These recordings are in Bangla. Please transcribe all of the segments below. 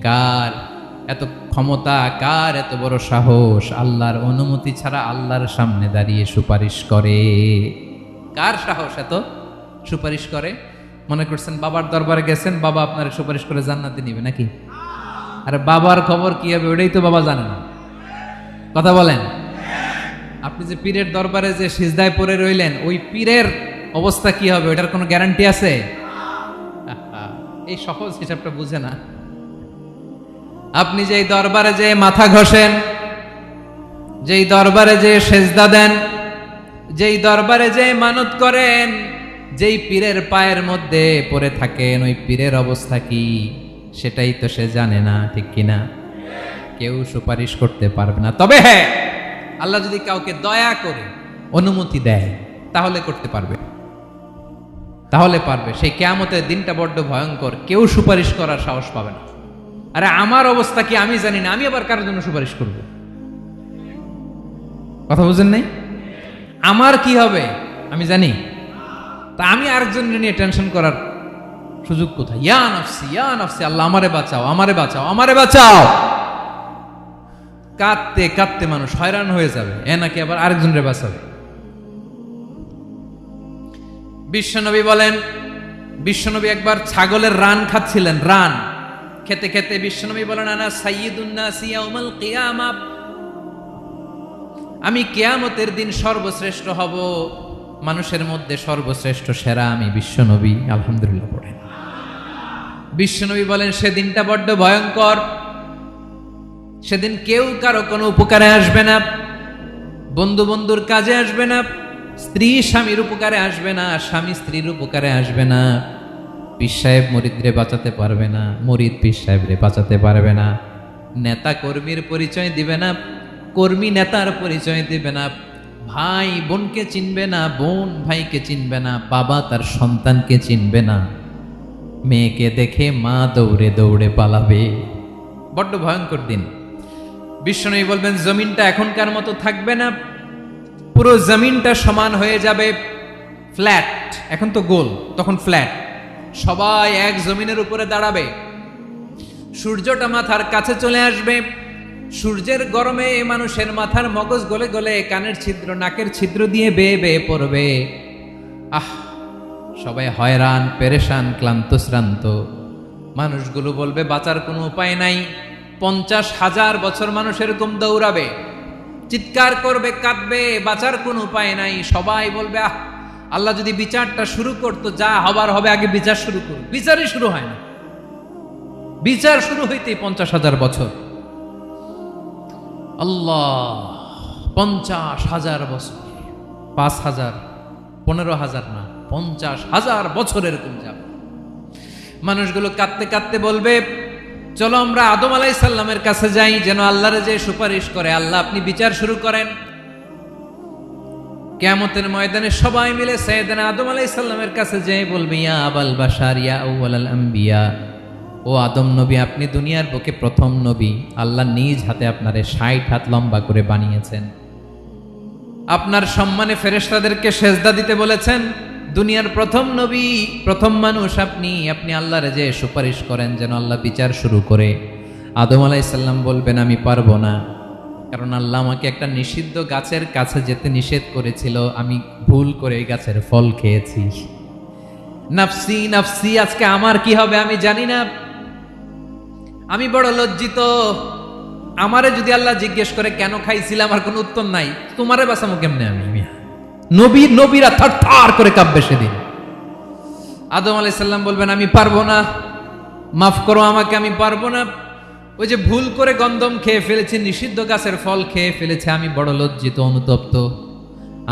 কার এত ক্ষমতা, কার এত বড় সাহস আল্লাহর অনুমতি ছাড়া আল্লাহর সামনে দাঁড়িয়ে সুপারিশ করে? কার সাহস এত সুপারিশ করে? মনে করছেন বাবার দরবারে গেছেন, বাবা আপনার সুপারিশ করে জান্নাতে নিবে নাকি? আরে বাবার খবর কি হবে ওটাই তো বাবা জানে না। কথা বলেন। আপনি যে পীরের দরবারে যে সিজদায় পড়ে রইলেন, ওই পীরের অবস্থা কি হবে ওটার কোনো গ্যারান্টি আছে? এই সহজ হিসাবটা বুঝে না। আপনি যেই দরবারে যে মাথা ঘষেন, যেই দরবারে যে সেজদা দেন, যেই দরবারে যে মানত করেন, যেই পীরের পায়ের মধ্যে পড়ে থাকেন, ওই পীরের অবস্থা কি সেটাই তো সে জানে না, ঠিক কিনা? কেউ সুপারিশ করতে পারবে না। তবে হ্যাঁ, আল্লাহ যদি কাউকে দয়া করে অনুমতি দেয় তাহলে করতে পারবে, তাহলে পারবে। সেই কিয়ামতের দিনটা বড্ড ভয়ঙ্কর, কেউ সুপারিশ করার সাহস পাবে না। আরে আমার অবস্থা কি আমি জানি না, আমি আবার কারোর জন্য সুপারিশ করব? কথা বুঝেন নাই? আমার কি হবে আমি জানি, তা আমি আরেকজন নিয়ে টেনশন করার সুযোগ কোথায়? ইয়া নফসি ইয়া নফসি, আল্লাহ আমারে বাঁচাও, আমারে বাঁচাও, আমারে বাঁচাও। কাঁদতে কাঁদতে মানুষ হয়রান হয়ে যাবে, এ নাকি আবার আরেকজনের বাঁচাবে। বিশ্বনবী বলেন, বিশ্বনবী একবার ছাগলের রান খাচ্ছিলেন। রান খেতে খেতে বিশ্বনবী বলেন, আনা সাইয়্যিদুন নাসি ইয়াউমাল কিয়ামা, আমি কিয়ামতের দিন সর্বশ্রেষ্ঠ হব, মানুষের মধ্যে সর্বশ্রেষ্ঠ সেরা আমি বিশ্বনবী। আলহামদুলিল্লাহ পড়েন। বিশ্বনবী বলেন, সেদিনটা বড্ড ভয়ঙ্কর। সেদিন কেউ কারো কোনো উপকারে আসবে না, বন্ধু বন্ধুর কাজে আসবে না, স্ত্রী স্বামীর উপকারে আসবে না, স্বামী স্ত্রীর উপকারে আসবে না, পীর সাহেব মুরিদরে বাঁচাতে পারবে না, মুরিদ পীর সাহেবরে বাঁচাতে পারবে না, নেতা কর্মীর পরিচয় দিবে না, কর্মী নেতার পরিচয় দিবে না, ভাই বোনকে চিনবে না, বোন ভাইকে চিনবে না, বাবা তার সন্তানকে চিনবে না, মেয়েকে দেখে মা দৌড়ে দৌড়ে পালাবে। বড্ড ভয়ঙ্কর দিন। বিশ্বনবী বলবেন, জমিনটা এখনকার মতো থাকবে না, পুরো জমিনটা সমান হয়ে যাবে, ফ্ল্যাট। এখন তো গোল, তখন ফ্ল্যাট। সবাই এক জমিনের উপরে দাঁড়াবে, সূর্যটা মাথার কাছে চলে আসবে, সূর্যের গরমে মানুষের মাথার মগজ গলে গলে কানের ছিদ্র নাকের ছিদ্র দিয়ে বেয়ে বেয়ে পড়বে। আহ, সবাই হয়রান, পেরেশান, ক্লান্ত শ্রান্ত। মানুষগুলো বলবে বাঁচার কোনো উপায় নাই। 50,000 বছর মানুষ এরকম দৌড়াবে, চিৎকার করবে, কাঁদবে, বাঁচার কোনো উপায় নাই। সবাই বলবে, আহ, আল্লাহ যদি বিচারটা শুরু করতো, যা হবার হবে, আগে বিচার শুরু করুন। বিচারই শুরু হয় না, বিচার শুরু হইতেই 50,000 বছর। আল্লাহ, 50,000 বছর, 5,000, 15,000 না, 50,000 বছর এরকম যাবে। মানুষগুলো কাঁদতে কাঁদতে বলবে, চলো আমরা আদম আলাইহিস সালামের কাছে যাই, যেন আল্লাহরে যে সুপারিশ করে, আল্লাহ আপনি বিচার শুরু করেন। কিয়ামতের ময়দানে সবাই মিলে সাইয়েদনা আদম আলাইহিস সালামের কাছে যেয়ে বলবে, ইয়া আবাল বাশার ইয়া আউয়ালাল আম্বিয়া, ও আদম নবী, আপনি দুনিয়ার বুকে প্রথম নবী, আল্লাহ নিজ হাতে আপনারে 60 হাত লম্বা করে বানিয়েছেন, আপনার সম্মানে ফেরেশতাদেরকে সেজদা দিতে বলেছেন, দুনিয়ার প্রথম নবী, প্রথম মানুষ আপনি, আপনি আল্লাহরে যে সুপারিশ করেন যেন আল্লাহ বিচার শুরু করে। আদম আলাইহিস সালাম বলবেন, আমি পারবো না, কারণ আল্লাহ আমাকে একটা নিষিদ্ধ গাছের কাছে যেতে নিষেধ করেছিল, আমি ভুল করে এই গাছের ফল খেয়েছি। নাফসি নাফসি, আজকে আমার কি হবে আমি জানি না, আমি বড় লজ্জিত। আমারে যদি আল্লাহ জিজ্ঞেস করে কেন খাইছিলাম, আমার কোনো উত্তর নাই, তোমারে বাঁচামো কেমনে আমি? নবীরা থার করে কাঁপবে সেদিন। আদম আলাইহিস সালাম বলবেন, আমি পারবো না, মাফ করো আমাকে, আমি পারবো না, ওই যে ভুল করে গন্ধম খেয়ে ফেলেছি, নিষিদ্ধ গাছের ফল খেয়ে ফেলেছে, আমি বড় লজ্জিত, অনুতপ্ত,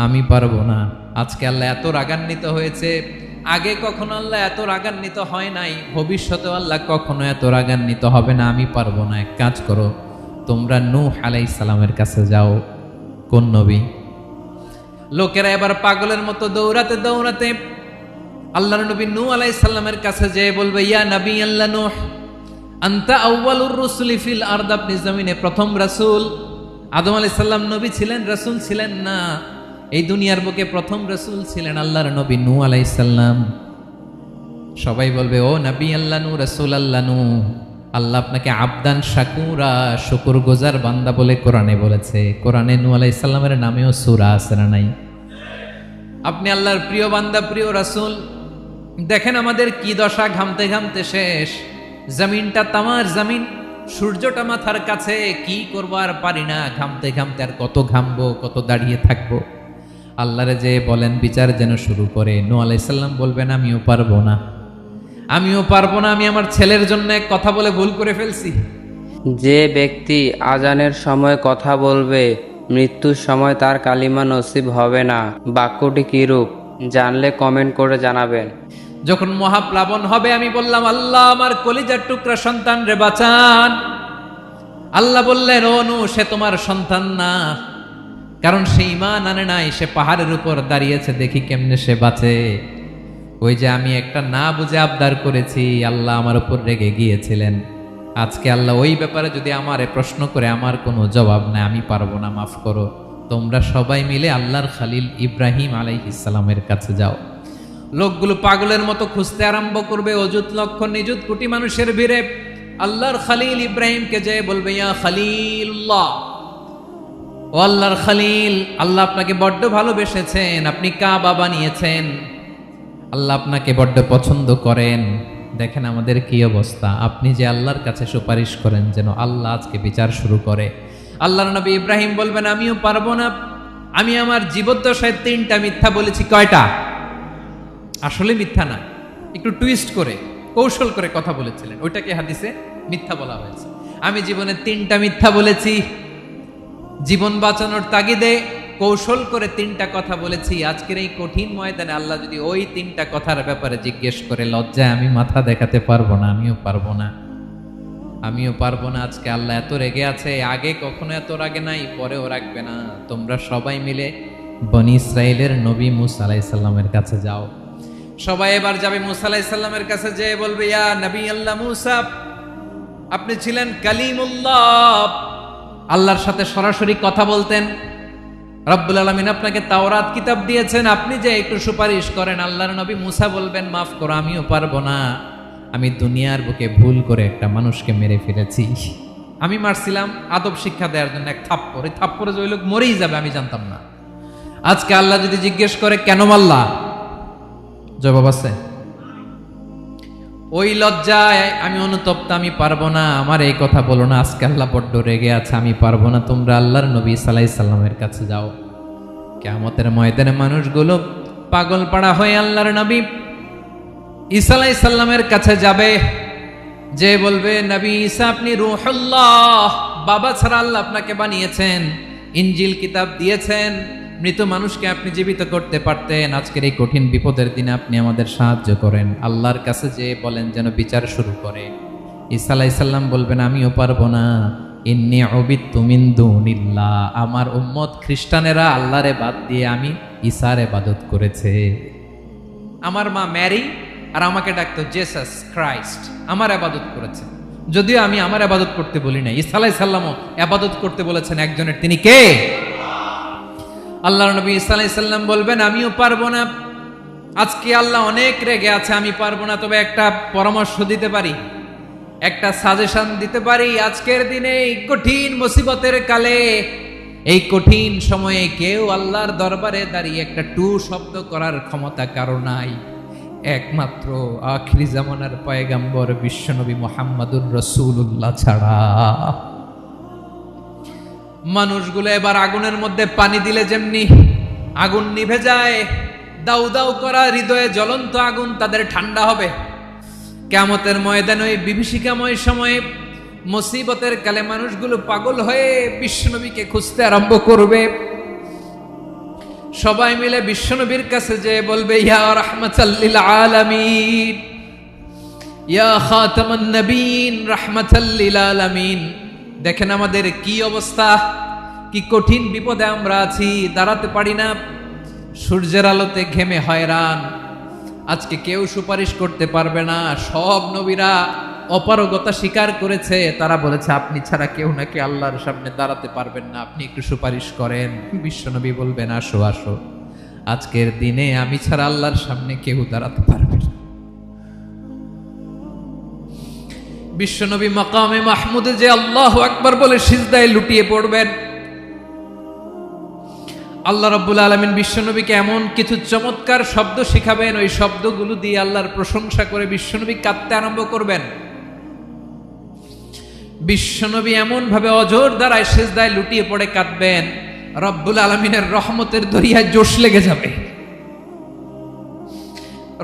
আমি পারবো না। আজকে আল্লাহ এত রাগান্বিত হয়েছে, আগে কখনো আল্লাহ এত রাগান্বিত হয় নাই, ভবিষ্যতেও আল্লাহ কখনো এত রাগান্বিত হবে না, আমি পারবো না। এক কাজ করো, তোমরা নূহ আলাইহিস সালামের কাছে যাও। কোন নবী? লোকেরা এবার পাগলের মতো দৌড়াতে দৌড়াতে আল্লাহর নবী নূহ আলাইহিস সালামের কাছে যেয়ে বলবে, ইয়া নবী আল্লাহ নূহ, আনতা আউয়ালুর রুসুলি ফিল আরদ, আপনি জমিনে প্রথম রাসূল। আদম আলাইহিস সালাম নবী ছিলেন, রাসূল ছিলেন না, এই দুনিয়ার বুকে প্রথম রাসূল ছিলেন আল্লাহর নবী নূহ আলাইহিস সালাম। সবাই বলবে, ও নবী আল্লাহ নূহ, রাসূল আল্লাহ নূহ, আল্লাহ আপনাকে আবদান শাকুরা, শুকুর গুজার বান্দা বলে কোরআনে বলেছে। কোরআনে নূহ আলাইহিস সালামের নামেও সূরা আছে না নাই? আপনি আল্লাহর প্রিয় বান্দা, প্রিয় রাসূল। দেখেন আমাদের কি দশা, ঘামতে ঘামতে শেষ। জমিনটা তামার জমিন, সূর্যটা মাথার কাছে, কি করবো আর পারি না। ঘামতে ঘামতে আর কত ঘামবো, কত দাঁড়িয়ে থাকবো। আল্লাহরে যে বলেন বিচার যেন শুরু করে। নূহ আলাইহিস সালাম বলবেন আমিও পারবো না, আমিও পারবো না, আমি আমার ছেলের জন্য এক কথা বলে ভুল করে ফেলছি। যে ব্যক্তি আজানের সময় কথা বলবে, মৃত্যুর সময় তার কালিমা নসিব হবে না। বাক্যটি কিরূপ জানলে কমেন্ট করে জানাবেন। যখন মহাপ্লাবন হবে আমি বললাম আল্লাহ আমার কলিজার টুকরা সন্তান রে বাঁচান। আল্লাহ বললেন ও নূহ, সে তোমার সন্তান না, কারণ সে ঈমান আনে নাই, সে পাহাড়ের উপর দাঁড়িয়েছে, দেখি কেমনে সে বাঁচে। ওই যে আমি একটা না বুঝে আবদার করেছি, আল্লাহ আমার উপর রেগে গিয়েছিলেন। আজকে আল্লাহ ওই ব্যাপারে যদি আমারে প্রশ্ন করে, আমার কোনো জবাব নাই, আমি পারবো না, মাফ করো। তোমরা সবাই মিলে আল্লাহর খালিল ইব্রাহিম আলাইহিস সালামের কাছে যাও। লোকগুলো পাগলের মতো খুঁজতে আরম্ভ করবে, অযুত লক্ষ নিযুত কোটি মানুষের ভিড়ে আল্লাহর খালিল ইব্রাহিমকে যে বলবে ইয়া খালিলুল্লাহ, ও আল্লাহর খালিল, আল্লাহ আপনাকে বড্ড ভালোবেসেছেন, আপনি কাবা বানিয়েছেন, আল্লাহ আপনাকে বড্ড পছন্দ করেন। দেখেন আমাদের কি অবস্থা। আপনি যে আল্লাহর কাছে সুপারিশ করেন যেন আল্লাহ আজকে বিচার শুরু করে। আল্লাহর নবী ইব্রাহিম বলবেন আমিও পারবো না, আমি আমার জীবদ্দশায় 3টা মিথ্যা বলেছি। কয়টা? আসলে মিথ্যা না, একটু টুইস্ট করে কৌশল করে কথা বলেছিলেন, ওইটাকে হাদিসে মিথ্যা বলা হয়েছে। আমি জীবনে 3টা মিথ্যা বলেছি, জীবন বাঁচানোর তাগিদে কৌশল করে 3টা কথা বলেছি। আজকের এই কঠিন ময়দানে আল্লাহ যদি ওই 3টা কথার ব্যাপারে জিজ্ঞেস করে, লজ্জায় আমি মাথা দেখাতে পারবো না, আমিও পারবো না, আমিও পারবো না। আজকে আল্লাহ এত রেগে আছে, আগে কখনো এত রাগে নাই, পরেও রাখবে না। তোমরা সবাই মিলে বনি ইসরাইলের নবী মূসা আলাইহিস সালামের কাছে যাও। সবাই এবার যাবে মূসা আলাইহিস সালামের কাছে, যে বলবে ইয়া নবী আল্লাহ মূসা, আপনি ছিলেন কালিমুল্লাহ, আল্লাহর সাথে সরাসরি কথা বলতেন। রব্বুল আলামিন আপনাকে তাওরাত কিতাব দিয়েছেন, আপনি যে একটু সুপারিশ করেন। আল্লাহর নবী মূসা বলবেন মাফ করো, আমিও পারবো না, আমি দুনিয়ার বুকে ভুল করে একটা মানুষকে মেরে ফেলেছি। আমি মারছিলাম আদব শিক্ষা দেওয়ার জন্য এক থাপ্পড়, এই থাপ্পড়ে যে ওই লোক মরেই যাবে আমি জানতাম না। আজকে আল্লাহ যদি জিজ্ঞেস করে কেন মারলা, জবাব আছে? ওই লজ্জায় আমি অনুতপ্ত, আমি পারবো না, আমার এই কথা বলো না। আজকে আল্লাহ বড্ড রেগে আছে, আমি পারবো না। তোমরা আল্লাহর নবী ঈসা আলাইহিস সালামের কাছে যাও। কিয়ামতের ময়দানে মানুষগুলো পাগল পাড়া হয়ে আল্লাহর নবী ঈসা আলাইহিস সালামের কাছে যাবে, যে বলবে নবী ঈসা আপনি রূহুল্লাহ, বাবা ছাড়া আল্লাহ আপনাকে বানিয়েছেন, ইনজিল কিতাব দিয়েছেন, মৃত মানুষকে আপনি জীবিত করতে পারতেন। আজকের এই কঠিন বিপদের দিনে আপনি আমাদের সাহায্য করেন। আল্লাহর কাছে যে বলেন যেন বিচার শুরু করে। ঈসা আলাইহিস সালাম বলবেন আমিও পারবো না, ইন্নী উবিদতু মিন দুনিল্লাহ, আমার উম্মত খ্রিস্টানেরা আল্লাহরে বাদ দিয়ে আমি ঈসার ইবাদত করেছে। আমার মা ম্যারি আর আমাকে ডাকতো জেসাস ক্রাইস্ট, আমার ইবাদত করেছে। যদিও আমি আমার ইবাদত করতে বলি না, ঈসা আলাইহিস সালামও ইবাদত করতে বলেছেন একজনের, তিনি কে? আল্লাহর নবী ঈসা আলাইহিস সালাম বলবেন আমিও পারবো না। আজকে আল্লাহ অনেক রেগে আছে, আমি পারবো না, তবে একটা পরামর্শ দিতে পারি, একটা সাজেশন দিতে পারি। আজকের দিনে এই কঠিন মুসিবতের কালে, এই কঠিন সময়ে কেউ আল্লাহর দরবারে দাঁড়িয়ে একটা টু শব্দ করার ক্ষমতা কারো নাই, একমাত্র আখিরি জামানার পয়গম্বর বিশ্বনবী মুহাম্মদুর রাসূলুল্লাহ ছাড়া। মানুষগুলো এবার আগুনের মধ্যে পানি দিলে যেমনি আগুন নিভে যায়, দাউ দাউ করা হৃদয়ে জ্বলন্ত আগুন তাদের ঠান্ডা হবে। কিয়ামতের ময়দানে ওই বিভীষিকাময় সময়ে মুসিবতের কালে মানুষগুলো পাগল হয়ে বিশ্বনবীকে খুঁজতে আরম্ভ করবে। সবাই মিলে বিশ্বনবীর কাছে যে বলবে ইয়া রাহমাতাল লিল আলামিন, ইয়া খাতামান নবীন, রাহমাতাল লিল আলামিন। দেখেন আমাদের কি অবস্থা, কি কঠিন বিপদে আমরা আছি, দাঁড়াতে পারি না, সূর্যের আলোতে ঘেমে হয়রান। আজকে কেউ সুপারিশ করতে পারবে না। সব নবীরা অপারগতা স্বীকার করেছে, তারা বলেছে আপনি ছাড়া কেউ নাকি আল্লাহর সামনে দাঁড়াতে পারবেন না, আপনি একটু সুপারিশ করেন। বিশ্বনবী বলবেন আসো আসো, আজকের দিনে আমি ছাড়া আল্লাহর সামনে কেউ দাঁড়াতে পারবে না। বিশ্বনবী মাকামে মাহমুদে যে আল্লাহু আকবার বলে সিজদায় লুটিয়ে পড়বেন, আল্লাহ রাব্বুল আলামিন বিশ্বনবীকে এমন কিছু চমৎকার শব্দ শিখাবেন, ওই শব্দগুলো দিয়ে আল্লাহর প্রশংসা করে বিশ্বনবী কাঁদতে আরম্ভ করবেন। বিশ্বনবী এমন ভাবে অজর দ্বারায় সিজদায় লুটিয়ে পড়ে কাঁদবেন, রব্বুল আলামিনের রহমতের দরিয়ায় জোশ লেগে যাবে।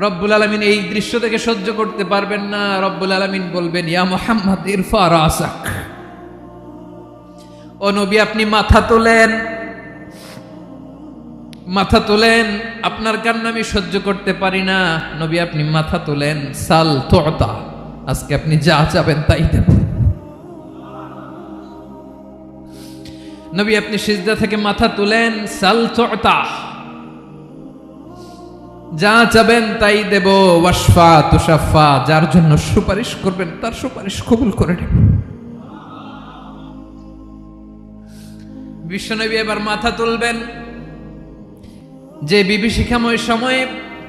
রব্বুল আলামিন এই দৃশ্য থেকে সহ্য করতে পারবেন না। রব্বুল আলামিন বলবেন, ইয়া মুহাম্মদ ইরফা রাসাক, ও নবী আপনি মাথা তোলেন, মাথা তোলেন, আপনার কান্না আমি সহ্য করতে পারি না। নবী আপনি মাথা তোলেন, সাল তুতা, আজকে আপনি যা চাবেন তাই দেব। নবী আপনি সিজদা থেকে মাথা তুলেন, সাল তুতা, যা চাবেন তাই দেব। ওয়াশফা তুশাফা, যার জন্য সুপারিশ করবেন তার সুপারিশ কবুল করে নেব। বিশ্বনবী এবার মাথা তুলবেন। যে বিভীষিকাময় সময়ে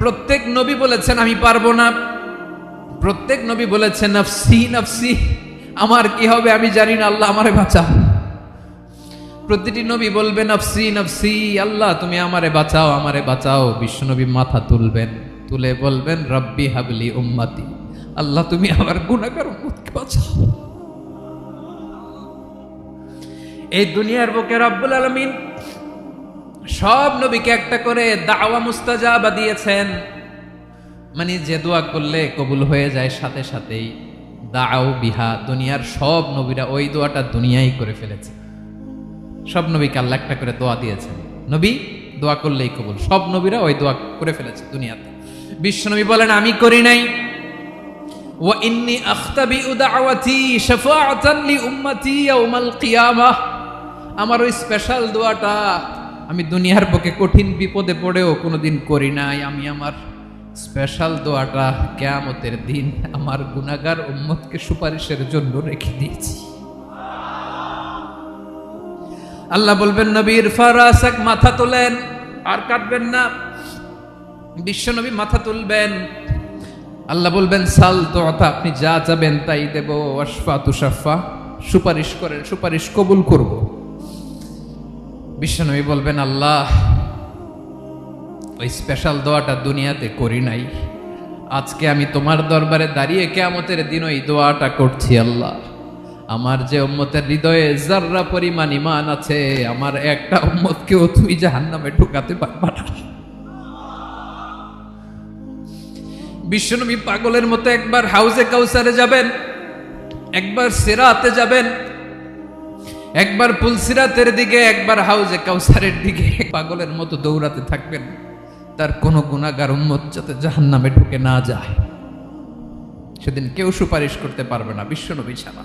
প্রত্যেক নবী বলেছেন আমি পারবো না, প্রত্যেক নবী বলেছেন নফসি নফসি, আমার কি হবে আমি জানি না, আল্লাহ আমারে বাঁচাও। প্রতিটি নবী বলবেন নফসি নফসি, আল্লাহ তুমি আমারে বাঁচাও আমারে বাঁচাও। বিশ্বনবী মাথা তুলবেন, তুলে বলবেন রব্বি হাবলি উম্মতি, আল্লাহ তুমি আমার গুনাহগার উম্মতকে বাঁচাও। এই দুনিয়ার বুকে রব্বুল আলামিন সব নবীকে একটা করে দাওয়া মুস্তাজাবা দিয়েছেন, মানে যে দোয়া করলে কবুল হয়ে যায় সাথে সাথেই। দাও বিহা, দুনিয়ার সব নবীরা ওই দোয়াটা দুনিয়ায় করে ফেলেছে। সব নবীকে আল্লাহ একটা করে দোয়া দিয়েছেন, নবী দোয়া করলেই কবুল। সব নবীরা ওই দোয়া করে ফেলেছে দুনিয়াতে। বিশ্বনবী বলেন আমি করি নাই। ওয়া ইন্নী আখতাবিউ দাওয়াতি শাফাআতান লি উম্মতি ইয়াউমাল কিয়ামাহ, আমার ওই স্পেশাল দোয়াটা আমি দুনিয়ার বুকে কঠিন বিপদে পড়েও কোনোদিন করি নাই। আমি আমার স্পেশাল দোয়াটা কিয়ামতের দিন আমার গুনাহগার উম্মতকে সুপারিশের জন্য রেখে দিয়েছি। আল্লাহ বলবেন নবীর ফারাসাক, মাথা তোলেন, আর কাটবেন না। বিশ্বনবী মাথা তুলবেন, আল্লাহ বলবেন সাল তুতা, আপনি যা চাবেন তাই দেব। ওয়াশফা তুশাফা, সুপারিশ করেন সুপারিশ কবুল করব। বিশ্বনবী বলবেন আল্লাহ ওই স্পেশাল দোয়াটা দুনিয়াতে করি নাই, আজকে আমি তোমার দরবারে দাঁড়িয়ে কিয়ামতের দিন ওই দোয়াটা করছি। আল্লাহ আমার যে উম্মতের হৃদয়ে যাররা পরিমাণ ঈমান আছে, আমার একটা উম্মতকেও তুমি জাহান্নামে ঢুকাতে পারবা না। বিশ্বনবী পাগলের মতো একবার হাউজে কাউসারে যাবেন, একবার সিরাতে যাবেন, একবার পুলসিরাতের দিকে, একবার হাউজে কাউসারের দিকে পাগলের মতো দৌড়াতে থাকবেন, তার কোনো গুনাহগার উম্মত যাতে জাহান্নামে ঢুকে না যায়। সেদিন কেউ সুপারিশ করতে পারবে না বিশ্বনবী ছাড়া।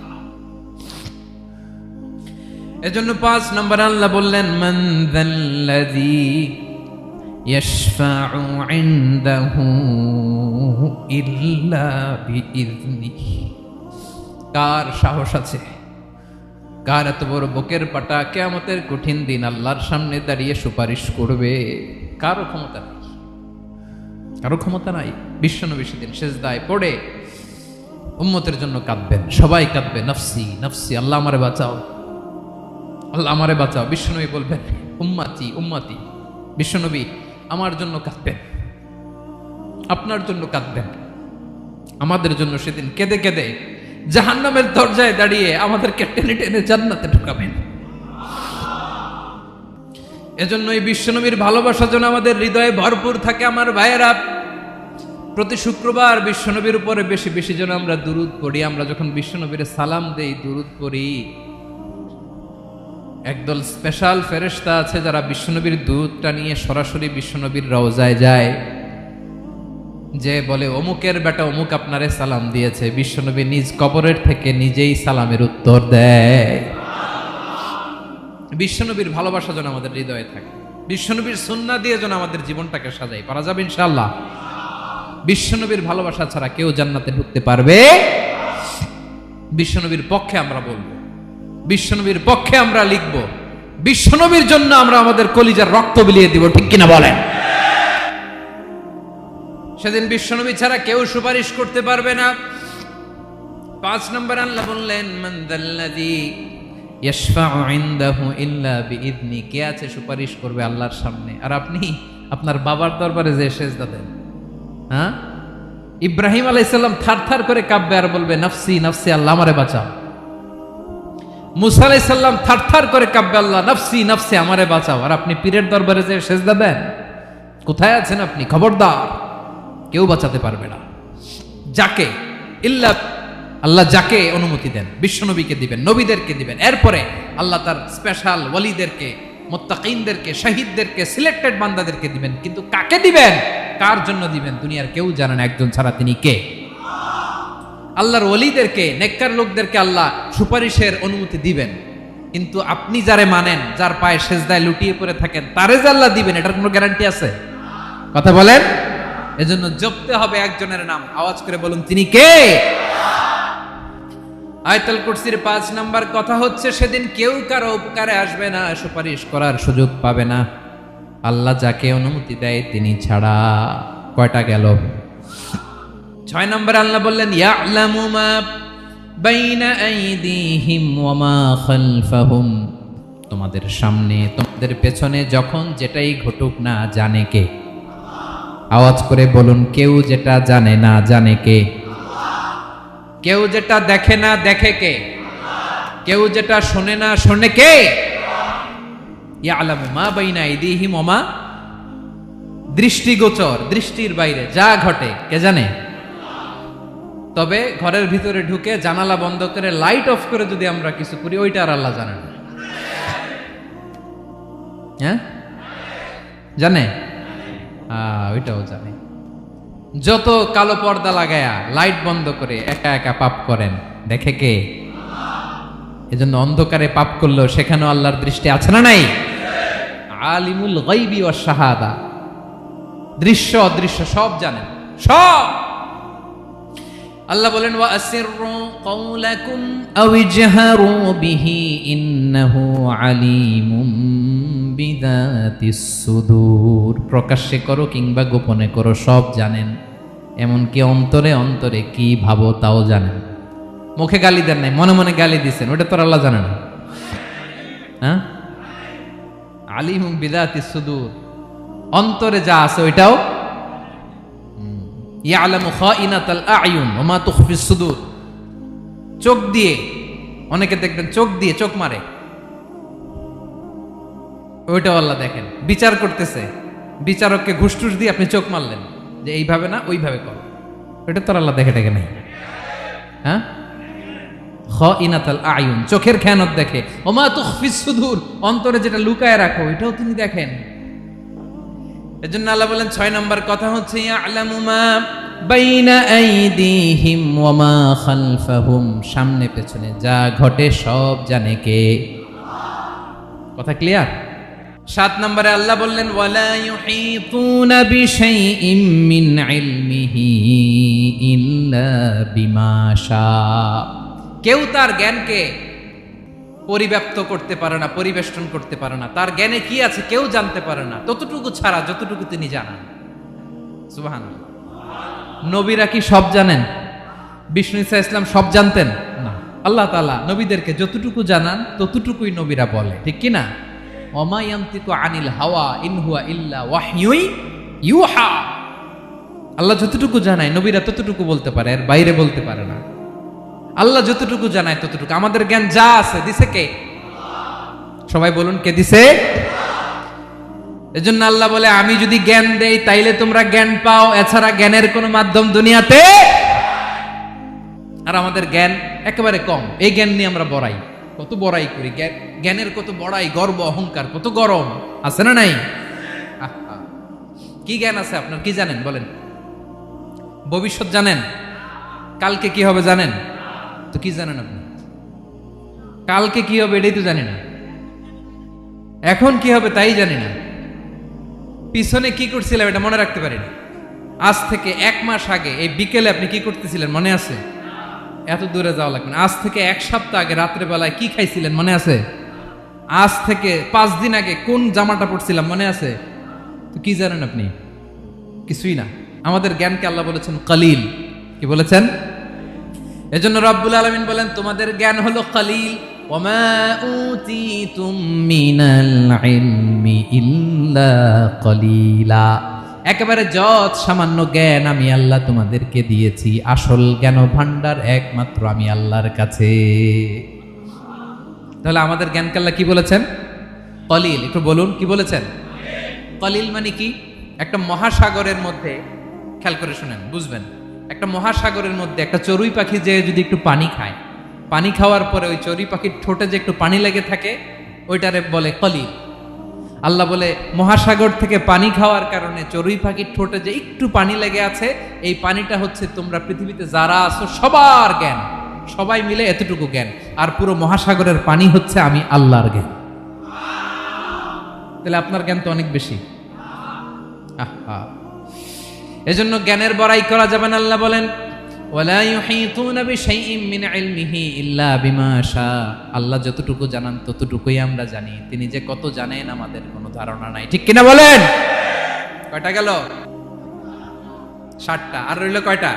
এজন্য 5 নম্বর আল্লাহ বললেন মান যাল্লাযী ইয়াশফাউ ইনদাহু ইল্লা বিইযনিহি, কার সাহস আছে, কার এত বড় বুকের পাটা কিয়ামতের কঠিন দিন আল্লাহর সামনে দাঁড়িয়ে সুপারিশ করবে? কারো ক্ষমতা নাই, কারো ক্ষমতা নাই। বিশ্বনবী সেদিন সিজদায় পড়ে উম্মতের জন্য কাঁদবেন, সবাই কাঁদবে নফসি নফসি, আল্লাহ আমারে বাঁচাও আল্লাহ আমারে বাঁচাও। বিশ্বনবী বলবেন উম্মতি উম্মতি, বিশ্বনবী আমার জন্য কাঁদবেন, আপনার জন্য কাঁদবেন, আমাদের জন্য সেদিন কেঁদে কেঁদে জাহান্নামের দরজায় দাঁড়িয়ে আমাদেরকে টেনে টেনে জান্নাতে ঢুকাবেন। এজন্য এই বিশ্বনবীর ভালোবাসা যেন আমাদের হৃদয়ে ভরপুর থাকে। আমার ভাইয়েরা, প্রতি শুক্রবার বিশ্বনবীর উপরে বেশি বেশি যেন আমরা দুরূদ পড়ি। আমরা যখন বিশ্বনবীর সালাম দেই, দুরূদ পড়ি, একদল স্পেশাল ফেরেশতা আছে যারা বিশ্বনবীর দুরূদটা নিয়ে সরাসরি বিশ্বনবীর রওজায় যায়, যে বলে অমুকের বেটা অমুক আপনারে সালাম দিয়েছে। বিশ্বনবী নিজ কবরের থেকে নিজেই সালামের উত্তর দেয়। বিশ্বনবীর ভালোবাসা যেন আমাদের হৃদয়ে থাকে, বিশ্বনবীর সুন্নাহ দিয়ে যেন আমাদের জীবনটাকে সাজাই। পারা যাবে ইনশাআল্লাহ। বিশ্বনবীর ভালোবাসা ছাড়া কেউ জান্নাতে ঢুকতে পারবে? বিশ্বনবীর পক্ষে আমরা বলবো, বিশ্বনবীর পক্ষে আমরা লিখব, বিশ্বনবীর জন্য আমরা আমাদের কলিজার রক্ত বিলিয়ে দিব, ঠিক কিনা বলেন? সেদিন বিশ্বনবী ছাড়া কেউ সুপারিশ করতে পারবে না। 5 নম্বর আল্লাহ বললেন মান যাল্লাযী ইয়াশফাউ ইনদাহু ইল্লা বিইذনি, কে আছে সুপারিশ করবে আল্লাহর সামনে আর আপনি আপনার বাবার দরবারে যে সেজদা দেন। হ্যাঁ, ইব্রাহিম আলাইহিস সালাম থারথার করে কাঁপবে আর বলবে নাফসি নাফসি, আল্লাহ আমারে বাঁচাও। মুসা আলাইহিস সালাম থারথার করে কাঁপবে, আল্লাহ নাফসি নাফসি, আমারে বাঁচাও। আর আপনি পীরের দরবারে যে সেজদা দেন। কোথায় আছেন আপনি? খবরদার, কেউ বাঁচাতে পারবে না। যাকে ইল্লা আল্লাহ যাকে অনুমতি দেন, বিশ্বনবীকে দিবেন, নবীদেরকে দিবেন, এরপরে আল্লাহ তার স্পেশাল ওয়ালিদেরকে, মুত্তাকিনদেরকে, শহীদদেরকে, সিলেক্টেড বান্দাদেরকে দিবেন। কিন্তু কাকে দিবেন, কার জন্য দিবেন, দুনিয়ার কেউ জানে না, একজন ছাড়া, তিনি কে? আল্লাহর ওয়ালিদেরকে, নেককার লোকদেরকে আল্লাহ সুপারিশের অনুমতি দিবেন। কিন্তু আপনি যারে মানেন, যার পায়ে সেজদায় লুটিয়ে পড়ে থাকেন, তারে যে আল্লাহ দিবেন, এটার কোনো গ্যারান্টি আছে? কথা বলেন। এজন্য জপতে হবে একজনের নাম, আওয়াজ করে বলুন, তিনি কে? আয়াতুল কুরসির 5 নাম্বার কথা হচ্ছে, সেদিন কেউ কারো উপকারে আসবে না, সুপারিশ করার সুযোগ পাবে না, আল্লাহ যাকে অনুমতি দেয় তিনি ছাড়া। কয়টা গেল? 6 নম্বর আল্লাহ বললেন ইয়ালামু মা বাইনা আইদিহিম ওয়া মা খালফাহুম, তোমাদের সামনে তোমাদের পেছনে যখন যেটাই ঘটুক না জানে কে? আওয়াজ করে বলুন, কেউ যেটা জানে না জানে কে? কেউ যেটা দেখে না দেখে কে? কেউ যেটা শোনে না শোনে কে? ইয়ালামু মা বাইনা আইদিহিম ওয়া মা, দৃষ্টিগোচর, দৃষ্টির বাইরে যা ঘটে কে জানে? তবে ঘরের ভিতরে ঢুকে জানালা বন্ধ করে লাইট অফ করে যদি আমরা কিছু করি, ওইটা আর আল্লাহ জানে না। হ্যাঁ, জানে? ওইটাও জানে। যত কালো পর্দা লাগায়া লাইট বন্ধ করে একা একা পাপ করেন, দেখে কে? এজন্য অন্ধকারে পাপ করলেও সেখানেও আল্লাহর দৃষ্টি আছে না নাই? আলিমুল গায়বি ওয়াশ শাহাদা, দৃশ্য অদৃশ্য সব জানেন, সব। আল্লাহ বলেন ওয়া আসিররু কাওলাকুম আও ইজহারু বিহি ইন্নাহু আলিমুম বিযাতিস সুদূর, প্রকাশ্যে করো কিংবা গোপনে করো সব জানেন, এমনকি অন্তরে অন্তরে কি ভাবো তাও জানেন। মুখে গালি দেন নাই, মনে মনে গালি দিচ্ছেন, ওটা তো আল্লাহ জানে না? হ্যাঁ, আলিমুম বিযাতিস সুদূর, অন্তরে যা আছে ওইটাও। ইয়ালামু খাইনাতাল আয়ুন ওয়া মা তুখফিস সুদূর, চোখ দিয়ে, অনেকে দেখবেন চোখ দিয়ে চোখ মারে, ওইটাও আল্লাহ দেখেন। বিচার করতেছে, বিচারককে ঘুষ টুস দিয়ে আপনি চোখ মারলেন যে এইভাবে না ওইভাবে করো, ওইটা তো আল্লাহ দেখে টেকে নাই। হ্যাঁ, খাইনাতাল আয়ুন, চোখের খেয়ানত দেখে। ওয়া মা তুখফিস সুদূর, অন্তরে যেটা লুকায় রাখো ওইটাও তিনি দেখেন। এজন্য আল্লাহ বলেন 6 নম্বর কথা হচ্ছে ইয়ালামু মা বাইনা আইদিহিম ওয়া মা খালফাহুম, সামনে পেছনে যা ঘটে সব জানে কে? কথা ক্লিয়ার? 7 নম্বরে আল্লাহ বললেন ওয়ালা ইউহিতুনা বিশাইইম মিন ইলমিহি ইল্লা বিমা শা, কেউ তার জ্ঞানকে পরিব্যাপ্ত করতে পারে না, পরিবেষ্টন করতে পারে না। তার জ্ঞানে কি আছে কেউ জানতে পারে না, ততটুকু ছাড়া যতটুকু তিনি জানান। সুবহানাল্লাহ। নবীরা কি সব জানেন? বিষ্ণু ঈসা ইসলাম সব জানতেন না। আল্লাহ তাআলা নবীদেরকে যতটুকু জানান ততটুকুই নবীরা বলে, ঠিক কি না? ওমা ইয়ানতিকু আনিল হাওয়া ইন হুয়া ইল্লা ওয়াহয়ুই ইউহা, আল্লাহ যতটুকু জানায় নবীরা ততটুকু বলতে পারে, এর বাইরে বলতে পারে না। আল্লাহ যতটুকু জানায় ততটুকু। আমাদের জ্ঞান যা আছে দিছে কে? সবাই বলুন, কে দিছে? এজন্য আল্লাহ বলে আমি যদি জ্ঞান দেই তাইলে তোমরা জ্ঞান পাও, এছাড়া জ্ঞানের কোনো মাধ্যম দুনিয়াতে। আর আমাদের জ্ঞান একেবারে কম, এই জ্ঞান নিয়ে আমরা বড়াই, কত বড়াই করি, জ্ঞানের কত বড়াই, গর্ব অহংকার, কত গরম আছে না নাই? কি জ্ঞান আছে আপনার? কি জানেন বলেন? ভবিষ্যৎ জানেন? কালকে কি হবে জানেন? তো কি জানেন আপনি? কালকে কি হবে এটাই তো জানি না, এখন কি হবে তাই জানি না, পিছনে কি করছিলাম এটা মনে রাখতে পারি না। আজ থেকে 1 মাস আগে এই বিকেলে আপনি কি করতেছিলেন মনে আছে? এত দূরে যাওয়া লাগবে না। আজ থেকে 1 সপ্তাহ আগে রাত্রে বেলায় কি খাইছিলেন মনে আছে? আজ থেকে 5 দিন আগে কোন জামাটা পরছিলাম মনে আছে? তো কি জানেন আপনি? কিছুই না। আমাদের জ্ঞানকে আল্লাহ বলেছেন কালিল। কি বলেছেন? এজন্য রব্বুল আলামিন বলেন তোমাদের জ্ঞান হলো কলিল, ওমা উতিতুম মিনাল ইলমি ইল্লা কলিলা। একেবারে যত সামান্য জ্ঞান আমি আল্লাহ তোমাদেরকে দিয়েছি, আসল জ্ঞান ভান্ডার একমাত্র আমি আল্লাহর কাছে। তাহলে আমাদের জ্ঞানকে আল্লাহ কি বলেছেন? কলিল। একটু বলুন কি বলেছেন? কলিল মানে কি? একটা মহাসাগরের মধ্যে, খেয়াল করে শুনেন বুঝবেন, একটা মহাসাগরের মধ্যে একটা চড়ুই পাখি যে যদি একটু পানি খায়, পানি খাওয়ার পরে ওই চড়ুই পাখির ঠোঁটে যে একটু পানি লেগে থাকে, ওইটারে বলে কলিল। আল্লাহ বলে মহাসাগর থেকে পানি খাওয়ার কারণে চড়ুই পাখির ঠোঁটে যে একটু পানি লেগে আছে, এই পানিটা হচ্ছে তোমরা পৃথিবীতে যারা আছো সবার জ্ঞান, সবাই মিলে এতটুকু জ্ঞান, আর পুরো মহাসাগরের পানি হচ্ছে আমি আল্লাহর জ্ঞান। তাহলে আপনার জ্ঞান তো অনেক বেশি। আহা, এজন্য জ্ঞানের বড়াই করা যাবে না। আল্লাহ বলেন ওয়ালা ইউহিতুনা বিশাইইম মিন ইলমিহি ইল্লা বিমা শা। আল্লাহ যতটুকু জানান ততটুকুই আমরা জানি, তিনি যে কত জানেন আমাদের কোনো ধারণা নাই। ঠিক কিনা বলেন? কয়টা গেল? 7টা। আর রইল কয়টা?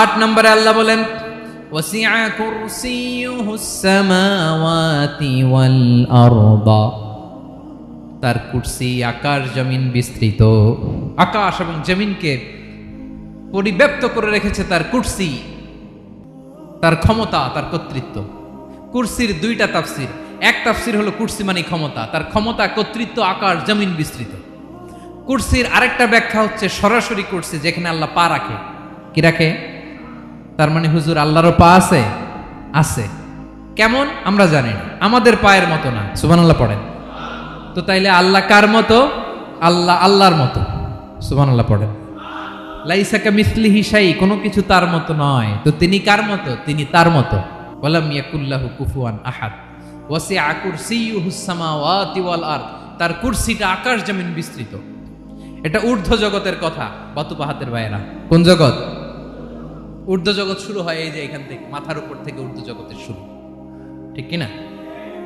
8 নম্বরে আল্লাহ বলেন ওয়াসিআ কুরসিয়ুহুস সামাওয়াতি ওয়াল আরদা। তার কুরসি আকাশ জমিন বিস্তৃত, আকাশ এবং জমিনকে পরিব্যাপ্ত করে রেখেছে তার কুরসি, তার ক্ষমতা, তার কর্তৃত্ব। কুরসির 2টা তাফসির। এক তাফসির হলো কুরসি মানে ক্ষমতা, তার ক্ষমতা, কর্তৃত্ব, আকাশ জমিন বিস্তৃত। কুরসির আরেকটা ব্যাখ্যা হচ্ছে সরাসরি কুরসি, যেখানে আল্লাহ পা রাখে। কি রাখে? তার মানে হুজুর আল্লাহরও পা আছে? আছে। কেমন আমরা জানি না, আমাদের পায়ের মতো না। সুবহানাল্লাহ পড়েন তো। তাইলে আল্লাহ কার মতো? আল্লাহ আল্লাহর মতো। সুবহানাল্লাহ পড়েন। লাইসা কামিসলিহি শাই, কোনো কিছু তার মতো নয়। তো তিনি কার মতো? তিনি তার মতো। ওয়ালাম ইয়াকুল্লাহু কুফুয়ান আহাদ। ওয়াসিআ কুরসিয়ুহুস সামাওয়াতি ওয়াল আরদ। তার কুরসিটা আকাশ জমিন বিস্তৃত। এটা ঊর্ধ্ব জগতের কথা। বাতুপাহাতের ভাইয়েরা, কোন জগৎ? ঊর্ধ্ব জগৎ শুরু হয় এই যে এখান থেকে, মাথার উপর থেকে ঊর্ধ্ব জগতের শুরু, ঠিক কিনা?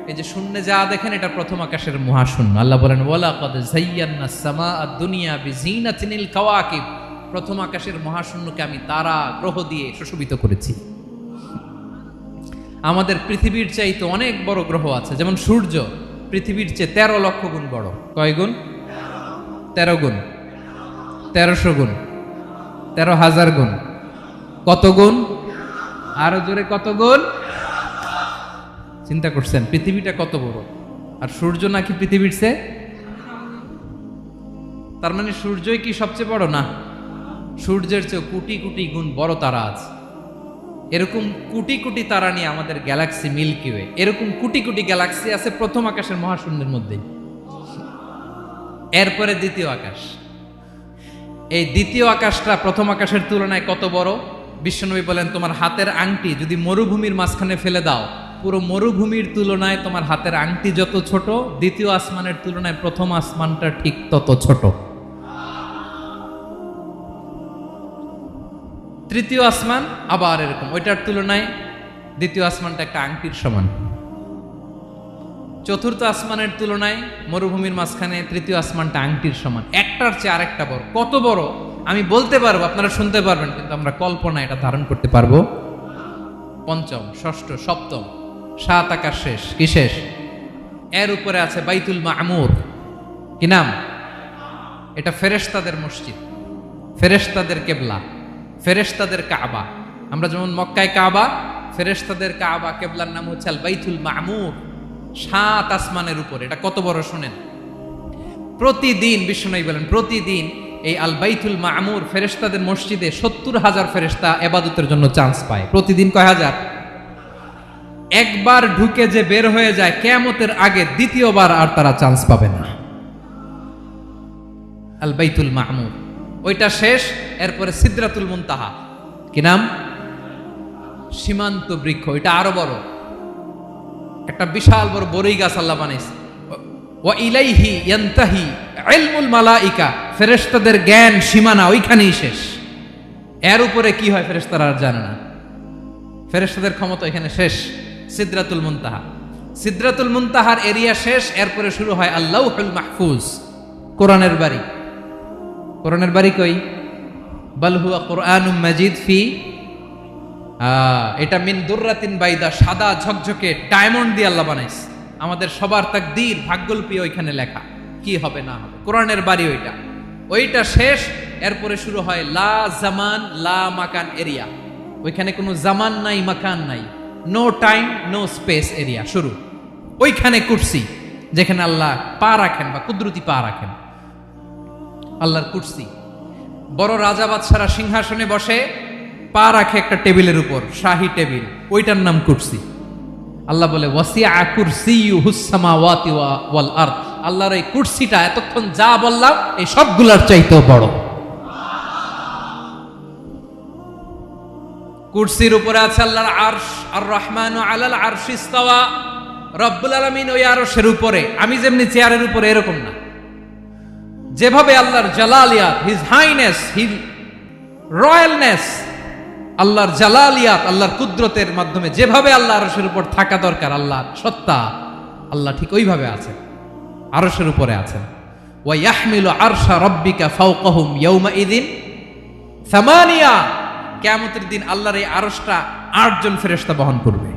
এই যে শূন্যে যা দেখেন এটা প্রথম আকাশের মহাশূন্য। আল্লাহ বলেন ওয়ালাকাদ যায়্যানাস সামাআদ দুনিয়া বিজিনাতিল কাওয়াকিব। প্রথম আকাশের মহাশূন্যকে আমি তারা গ্রহ দিয়ে সুশোভিত করেছি। আমাদের পৃথিবীর চাইতে অনেক বড় গ্রহ আছে, যেমন সূর্য পৃথিবীর চেয়ে 13 লক্ষ গুণ বড়। কয় গুণ? 13 গুণ, 1300 গুণ, 13,000 গুণ। কত গুণ? আরো জোরে কত গুণ? চিন্তা করছেন পৃথিবীটা কত বড়, আর সূর্য নাকি পৃথিবীর চেয়ে? তার মানে সূর্যই কি সবচেয়ে বড়? না, সূর্যের চেয়ে কোটি কোটি গুণ বড় তারা আছে। এরকম কোটি কোটি তারা নিয়ে আমাদের গ্যালাক্সি মিল্কি ওয়ে। এরকম কোটি কোটি গ্যালাক্সি আছে প্রথম আকাশের মহাশূন্যের মধ্যে। এরপরে দ্বিতীয় আকাশ। এই দ্বিতীয় আকাশটা প্রথম আকাশের তুলনায় কত বড়? বিশ্বনবী বলেন তোমার হাতের আংটি যদি মরুভূমির মাঝখানে ফেলে দাও, পুরো মরুভূমির তুলনায় তোমার হাতের আংটি যত ছোট, দ্বিতীয় আসমানের তুলনায় প্রথম আসমানটা ঠিক তত ছোট। তৃতীয় আসমান আবার এরকম, ওইটার তুলনায় দ্বিতীয় আসমানটা একটা আংটির সমান। চতুর্থ আসমানের তুলনায় মরুভূমির মাঝখানে তৃতীয় আসমানটা আংটির সমান। একটার চেয়ে আরেকটা বড়। কত বড় আমি বলতে পারবো, আপনারা শুনতে পারবেন, কিন্তু আমরা কল্পনা এটা ধারণ করতে পারবো? পঞ্চম, ষষ্ঠ, সপ্তম, 7 আকাশ শেষ। কি শেষ? এর উপরে আছে বাইতুল মামুর। কি নাম? এটা ফেরেশতাদের মসজিদ, ফেরেশতাদের কেবলা, ফেরেশতাদের কাবা। আমরা যেমন মক্কায় কাবা, ফেরেশতাদের কাবা কেবলার নাম হচ্ছে আল বাইতুল মামুর। 7 আসমানের উপরে। এটা কত বড় শুনেন। প্রতিদিন বিশ্বনবী বলেন প্রতিদিন এই আল বাইতুল মামুর ফেরেশতাদের মসজিদে 70,000 ফেরেশতা ইবাদতের জন্য চান্স পায়। প্রতিদিন কয় হাজার? একবার ঢুকে যে বের হয়ে যায় কিয়ামতের আগে দ্বিতীয়বার আর তারা চান্স পাবে না। আল বাইতুল মামুর ওইটা শেষ। এরপরে সিদরাতুল মুনতাহা। কি নাম? সীমান্ত বৃক্ষ। এটা আরো বড়, একটা বিশাল বড় বড়ই গাছ আল্লাহ বানাইছে। ওয়া ইলাইহি ইয়ানতাহি ইলমুল মালাইকা। ফেরেশতাদের জ্ঞান সীমানা ওইখানেই শেষ। এর উপরে কি হয় ফেরেশতারা আর জানে না। ফেরেশতাদের ক্ষমতা এখানে শেষ। সিদরাতুল মুনতাহা। সিদরাতুল মুনতাহার এরিয়া শেষ। এরপরে শুরু হয় আল্লাহুল মাহফুজ, কোরআনের বাড়ি। কোরআনের বাড়ি কই? বাল হুয়া কুরআনুম মাজিদ ফি এটা মিন দুররাতিন বাইদা, সাদা ঝকঝকে ডায়মন্ড দিয়ে আল্লাহ বানাইছে। আমাদের সবার তাকদীর, ভাগ্যলিপি ওইখানে লেখা, কি হবে না হবে। কোরআনের বাড়ি ওইটা শেষ, এরপরে শুরু হয় লা জামান লা মাকান এরিয়া। ওইখানে কোনো জামান নাই, মাকান নাই, no time no space area শুরু। ওইখানে কুরসি, যেখানে আল্লাহ পা রাখেন বা কুদরতি পা রাখেন, আল্লাহর কুরসি। বড় রাজা বাদশারা সিংহাসনে বসে পা রাখে একটা টেবিলের উপর, শাহী টেবিল, ওইটার নাম কুরসি। আল্লাহ বলে ওয়াসিআ কুরসিয়ুহুস সামাওয়াতি ওয়াল আরদ। আল্লাহর এই কুরসিটা এতক্ষণ যা বললাম এই সবগুলোর চাইতেও বড়। কুরসির উপরে আছে আল্লাহর আরশ, আর রহমানু আলাল আরশি ইস্তাওয়া। রব্বুল আলামিন ওই আরশের উপরে, আমি যেমনি চেয়ারের উপরে এরকম না। যেভাবে আল্লাহর জালালিয়াত, হিজ হাইনেস, হিজ রয়্যালনেস, আল্লাহর জালালিয়াত, আল্লাহর কুদরতের মাধ্যমে যেভাবে আল্লাহ আরশের উপর থাকা দরকার, আল্লাহর সত্তা, আল্লাহ ঠিক ওইভাবে আছেন, আরশের উপরে আছেন। ওয়া ইয়াহমিলু আরশা রাব্বিকা ফাওকাহুম ইয়াউমাইযিন সামানিয়া। কিয়ামতের দিন আল্লাহর এই আরশটা ৮ জন ফেরেশতা বহন করবে।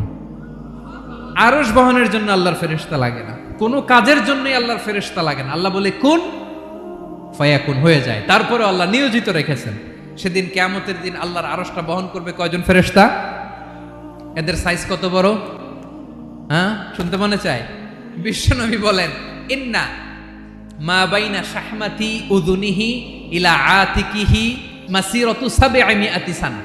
আরশ বহনের জন্য আল্লাহর ফেরেশতা লাগে না, কোনো কাজের জন্যই আল্লাহর ফেরেশতা লাগে না। আল্লাহ বলে কুন ফায়াকুন, হয়ে যায়। তারপরে আল্লাহ নিয়োজিত রেখেছেন। সেদিন কিয়ামতের দিন আল্লাহর আরশটা বহন করবে কয়জন ফেরেশতা? এদের সাইজ কত বড়? শুনতে মনে চায়? বিশ্বনবী বলেন ইন্না মা বাইনা শাহমাতি উযুনিহি ইলা আতিকিহি মাসিরাতু ৭০০ সানা।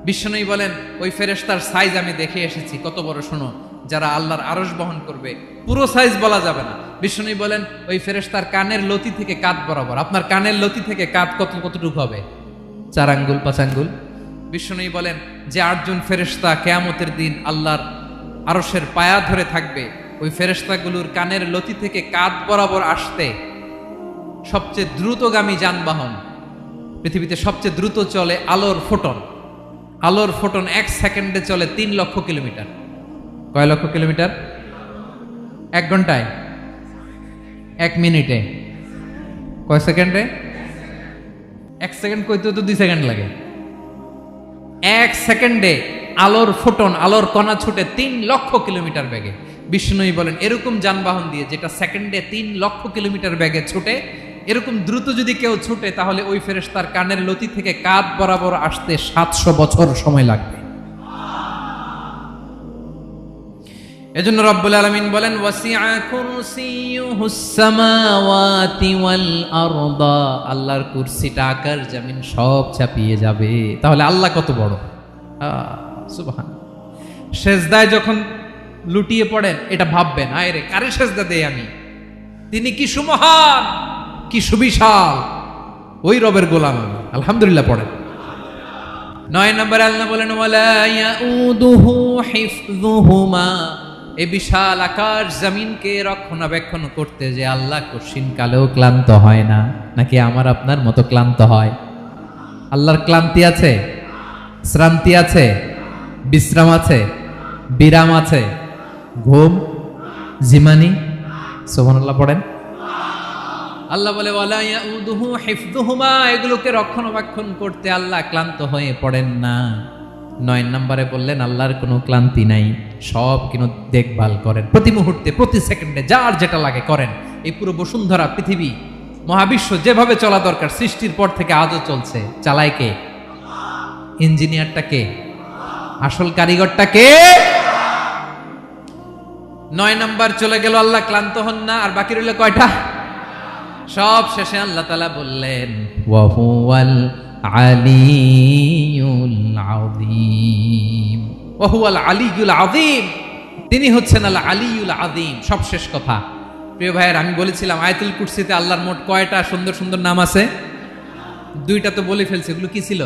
বিশ্বনবী বলেন ওই ফেরেশতার সাইজ আমি দেখে এসেছি। কত বড় শোনো, যারা আল্লাহর আরশ বহন করবে, পুরো সাইজ বলা যাবে না। বিশ্বনবী বলেন ওই ফেরেশতার কানের লতি থেকে কাঁধ বরাবর। আপনার কানের লতি থেকে কাঁধ কতটুকু হবে? ৪ আঙ্গুল ৫ আঙ্গুল। বিশ্বনবী বলেন যে ৮ জন ফেরেশতা কিয়ামতের দিন আল্লাহর আরশের পায়া ধরে থাকবে, ওই ফেরেশতাগুলোর কানের লতি থেকে কাঁধ বরাবর আসতে সবচেয়ে দ্রুতগামী যানবাহন, পৃথিবীতে সবচেয়ে দ্রুত চলে আলোর ফোটন। আলোর ফোটন ১ সেকেন্ডে চলে ৩ লক্ষ কিলোমিটার। কয় লক্ষ কিলোমিটার? ১ ঘন্টায়? ১ মিনিটে? কয় সেকেন্ডে? ১ সেকেন্ড কইতেও তো ২ সেকেন্ড লাগে। ১ সেকেন্ডে আলোর ফোটন, আলোর কণা ছুটে ৩ লক্ষ কিলোমিটার বেগে। বিষ্ণুই বলেন এরকম যানবাহন দিয়ে, যেটা সেকেন্ডে ৩ লক্ষ কিলোমিটার বেগে ছুটে, এরকম দ্রুত যদি কেউ ছুটে, তাহলে ওই ফেরেশতার কানের লতি থেকে কাঁধ বরাবর আসতে ৭০০ বছর সময় লাগবে। এজন্য রব্বুল আলামিন বলেন ওয়াসিআ কুরসিয়ুহুস সামাওয়াতি ওয়াল আরদা। আল্লাহর কুরসিটা আকাশ জমিন সব চাপিয়ে যাবে। তাহলে আল্লাহ কত বড়! সুবহান। সেজদায় যখন লুটিয়ে পড়েন এটা ভাববেন, আয় রে কারে সেজদা দেই আমি, তিনি কি সুমহান, কি সুবিশাল, ওই রবের গোলাম আমি। আলহামদুলিল্লাহ পড়েন। ৯ নম্বরে আল্লাহ বলেন ওয়ালা ইয়াউদুহু হিফযুহুমা। এই বিশাল আকাশ জমিনকে রক্ষণাবেক্ষণ করতে যে আল্লাহ কঠিন কালেও ক্লান্ত হয় না। নাকি আমার আপনার মতো ক্লান্ত হয়? আল্লাহর ক্লান্তি আছে? শ্রান্তি আছে? বিশ্রাম আছে? বিরাম আছে? ঘুম, জিমানি? সুবহানাল্লাহ পড়েন। আল্লাহ বলে ওয়ালা ইয়াউদুহু হিফযুহুমা, এগুলোকে রক্ষণাবেক্ষণ করতে আল্লাহ ক্লান্ত হয়ে পড়েন না। ৯ নম্বরে বললেন আল্লাহর কোনো ক্লান্তি নাই, সব কিন্তু দেখভাল করেন, প্রতি মুহূর্তে প্রতি সেকেন্ডে যার যেটা লাগে করেন। এই পুরো বসুন্ধরা, পৃথিবী, মহাবিশ্ব যেভাবে চলা দরকার সৃষ্টির পর থেকে আজও চলছে। চালায় কে? ইঞ্জিনিয়ারটা কে? আসল কারিগরটা কে? ৯ নম্বর চলে গেল, আল্লাহ ক্লান্ত হন না। আর বাকি রইল কয়টা? সব শেষে আল্লাহ তাআলা বললেন ওয়া হুয়াল আলিয়ুল আযীম। ওয়া হুয়াল আলিয়ুল আযীম, তিনি হচ্ছেন আল আলিয়ুল আযীম। সব শেষ কথা। প্রিয় ভাইয়ের, আমি বলেছিলাম আয়াতুল কুরসিতে আল্লাহর মোট কয়টা সুন্দর সুন্দর নাম আছে? 2টা তো বলে ফেলছে। এগুলো কি ছিল?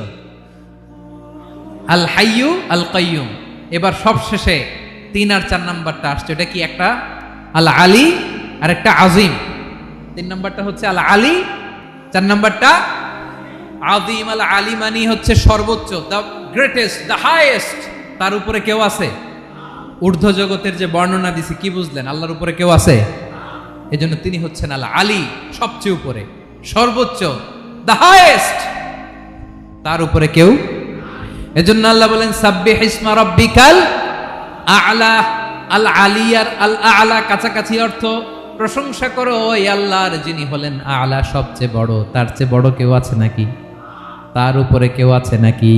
আল হাইয়ু, আল কাইয়ুম। এবার সব শেষে 3 আর 4 নাম্বারটা আসছে। এটা কি? একটা আল আলী আর একটা আযীম। 3 নাম্বারটা হচ্ছে আল আলী, 4 নাম্বারটা আযীম। আল আলী মানে হচ্ছে সর্বোচ্চ, দ্য গ্রেটেস্ট, দ্য হাইয়েস্ট। তার উপরে কেউ আছে? ঊর্ধ্ব জগতের যে বর্ণনা দিছি, কি বুঝলেন? আল্লাহর উপরে কেউ আছে? এজন্য তিনি হচ্ছেন আল আলী, সবচেয়ে উপরে, সর্বোচ্চ, দ্য হাইয়েস্ট। তার উপরে কেউ এজন্য আল্লাহ বলেন সাব্বিহ ইসমা রাব্বিকাল আ'লা। আল আলিয়ার আল আ'লা কাছাকাছি অর্থ প্রশংসা করো ওই আল্লাহর যিনি হলেন আ'লা, সবচেয়ে বড়। তার চেয়ে বড় কেউ আছে নাকি? তার উপরে কেউ আছে নাকি?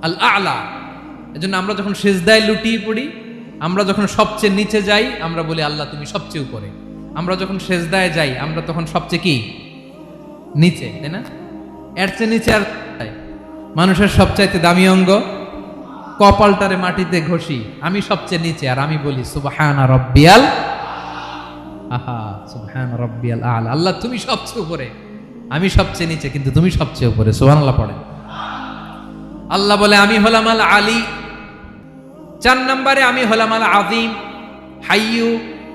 আল আ'লা। এজন্য আমরা যখন সিজদায় লুটিয়ে পড়ি, আমরা যখন সবচেয়ে নিচে যাই, আমরা বলি আল্লাহ তুমি সবচেয়ে উপরে। আমরা যখন সিজদায় যাই, আমরা তখন সবচেয়ে কি? নিচে, তাই না? এর চেয়ে নিচে আর মানুষের সবচাইতে দামি অঙ্গ কপালটারে মাটিতে ঘষি, আমি সবচেয়ে নিচে, আর আমি বলি সুবহানা রাব্বিয়াল আহা, সুবহানা রাব্বিয়াল আ'লা। আল্লাহ তুমি সবচেয়ে উপরে, আমি সবচেয়ে নিচে, কিন্তু তুমি সবচেয়ে উপরে। সুবহানাল্লাহ পড়েন। আল্লাহ বলে আমি হলাম আল আলী। 4 নম্বরে আমি হলাম আল আযীম, হাইয়্যু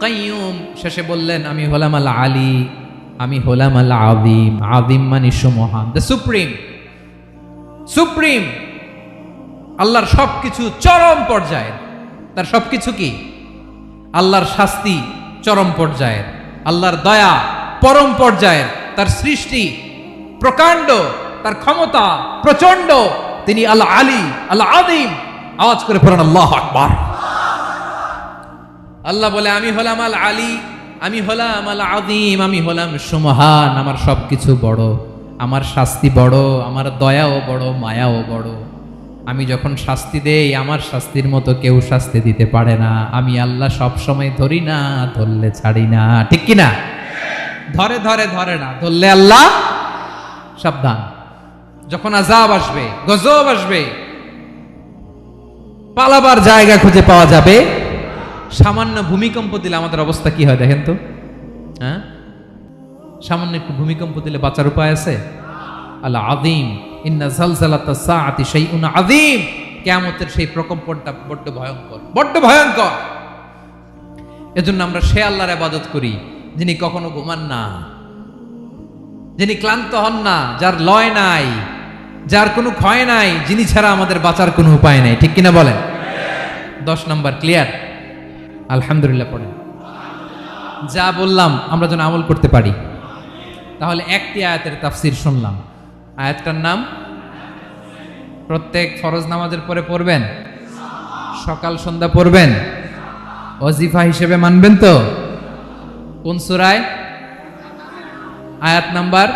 কাইয়্যুম। শেষে বললেন আমি হলাম আল আলী, আমি হলাম আল আযীম। আযীম মানে সুমহান, দ্য সুপ্রিম। সুপ্রিম আল্লাহর সবকিছু চরম পর্যায়ের। তার সবকিছু কি? আল্লাহর শাস্তি চরম পর্যায়ের, আল্লাহর দয়া পরম পর্যায়ের, তার সৃষ্টি প্রকাণ্ড, তার ক্ষমতা প্রচন্ড। তিনি আল আলী আল আযীম। আওয়াজ করে পড়েন আল্লাহু আকবার। আল্লাহ বলে আমি হলাম আল আলী, আমি হলাম আল আযীম, আমি হলাম সুমহান। আমার সবকিছু বড়, আমার শাস্তি বড়, আমার দয়াও বড়, মায়াও বড়। আমি যখন শাস্তি দেই, আমার শাস্তির মতো কেউ শাস্তি দিতে পারে না। আমি আল্লাহ সব সময় ধরি না, ধরলে ছাড়ি না। ঠিক কি না? ধরে ধরে ধরে না, ধরলে আল্লাহ সাবধান। যখন আযাব আসবে, গজব আসবে, পালাবার জায়গা খুঁজে পাওয়া যাবে। সামান্য ভূমিকম্প দিলে আমাদের অবস্থা কি হয় দেখেন তো? হ্যাঁ, সামান্য একটু ভূমিকম্প দিলে বাঁচার উপায় আছে? আল আযীম, ইন্না যালজালাতাস সাআতি শাইউন আযীম। কিয়ামতের সেই প্রকম্পনটা বড্ড ভয়ঙ্কর, বড্ড ভয়ঙ্কর। এজন্য আমরা সে আল্লাহর ইবাদত করি যিনি কখনো ঘুমান না, যিনি ক্লান্ত হন না, যার লয় নাই, যার কোনো ক্ষয় নাই, যিনি ছাড়া আমাদের বাঁচার কোনো উপায় নাই। ঠিক কিনা বলেন? 10 নম্বর ক্লিয়ার? আলহামদুলিল্লাহ পড়েন। যা বললাম আমরা যেন আমল করতে পারি। তাহলে একটি আয়াতের তাফসীর শুনলাম। আয়াতটার নাম প্রত্যেক ফরজ নামাজের পরে পড়বেন, সকাল সন্ধ্যা পড়বেন, ওয়াজিফা হিসেবে মানবেন তো? কোন সূরায়? আয়াত নাম্বার?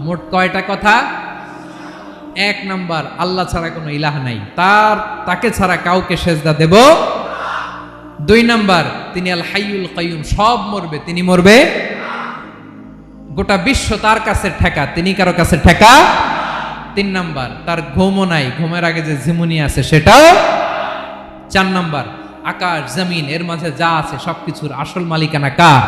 মোট কয়টা কথা? 1 নাম্বার, আল্লাহ ছাড়া কোনো ইলাহ নাই, তাকে ছাড়া কাউকে সেজদা দেব। 2 নাম্বার, তিনি আল হাইয়ুল কাইয়ুম, সব মরবে, তিনি মরবে। গোটা বিশ্ব তার কাছে ঠেকা, তিনি কারো কাছে ঠেকা। 3 নাম্বার, তার ঘুমও নাই, ঘুমের আগে যে ঝিমুনি আছে সেটাও। 4 নাম্বার, আকাশ জমিন এর মাঝে যা আছে সবকিছুর আসল মালিকানা কার?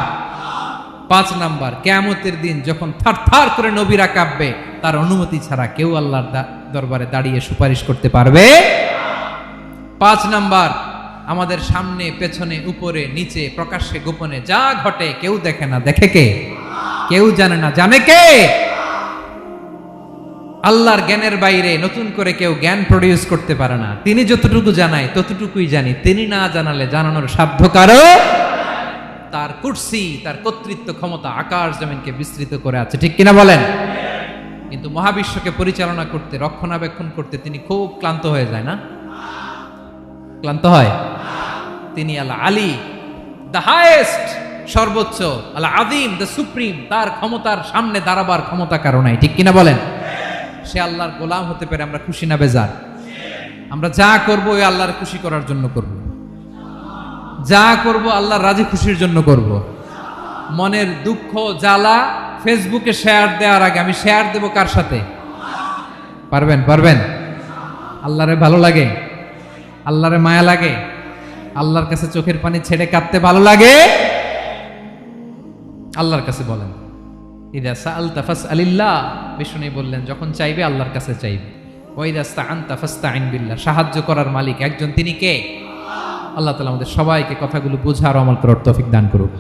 5 নাম্বার, কিয়ামতের দিন যখন থারথার করে নবীরা কাঁপবে, তার অনুমতি ছাড়া কেউ আল্লাহর দরবারে দাঁড়িয়ে সুপারিশ করতে পারবে। 5 নাম্বার, আমাদের সামনে পেছনে উপরে নিচে প্রকাশ্যে গোপনে যা ঘটে কেউ দেখে না, দেখে কে? কেউ জানে না, জানে কে? আল্লাহর জ্ঞানের বাইরে নতুন করে কেউ জ্ঞান প্রডিউস করতে পারে না। তিনি যতটুকু জানায় ততটুকুই জানি, তিনি না জানালে জানানোর সাধ্য কারো। তার কুরসি, তার কর্তৃত্ব ক্ষমতা আকাশ জমিনকে বিস্তৃত করে আছে। ঠিক কিনা বলেন? কিন্তু মহাবিশ্বকে পরিচালনা করতে, রক্ষণাবেক্ষণ করতে তিনি খুব ক্লান্ত হয়ে যায় না? ক্লান্ত হয়? তিনি আল আলী, দ্য হাইয়েস্ট, সর্বোচ্চ, আল আযীম, দ্য সুপ্রিম। তার ক্ষমতার সামনে দাঁড়াবার ক্ষমতা কারো নাই। ঠিক কিনা বলেন? সে আল্লাহর গোলাম হতে পেরে আমরা খুশি না বেজার? আমরা যা করবো ওই আল্লাহর খুশি করার জন্য করব, যা করব আল্লাহর রাজি খুশির জন্য করব। মনের দুঃখ জ্বালা ফেসবুকে শেয়ার দেওয়ার আগে আমি শেয়ার দেব কার সাথে? পারবেন? পারবেন? আল্লাহরে ভালো লাগে, আল্লাহরে মায়া লাগে, আল্লাহর কাছে চোখের পানি ছেড়ে কাঁদতে ভালো লাগে? আল্লাহর কাছে বলেন, ইদা সাআলতা ফাসআলিল্লাহ। বিষ্ণু বললেন যখন চাইবে আল্লাহর কাছে চাইবে। ওয়া ইদা ইসতাআনতা ফাসতাইন বিল্লাহ। সাহায্য করার মালিক একজন, তিনি কে? আল্লাহ তাআলা আমাদের সবাইকে কথাগুলো বোঝার আমল করার তৌফিক দান করুক।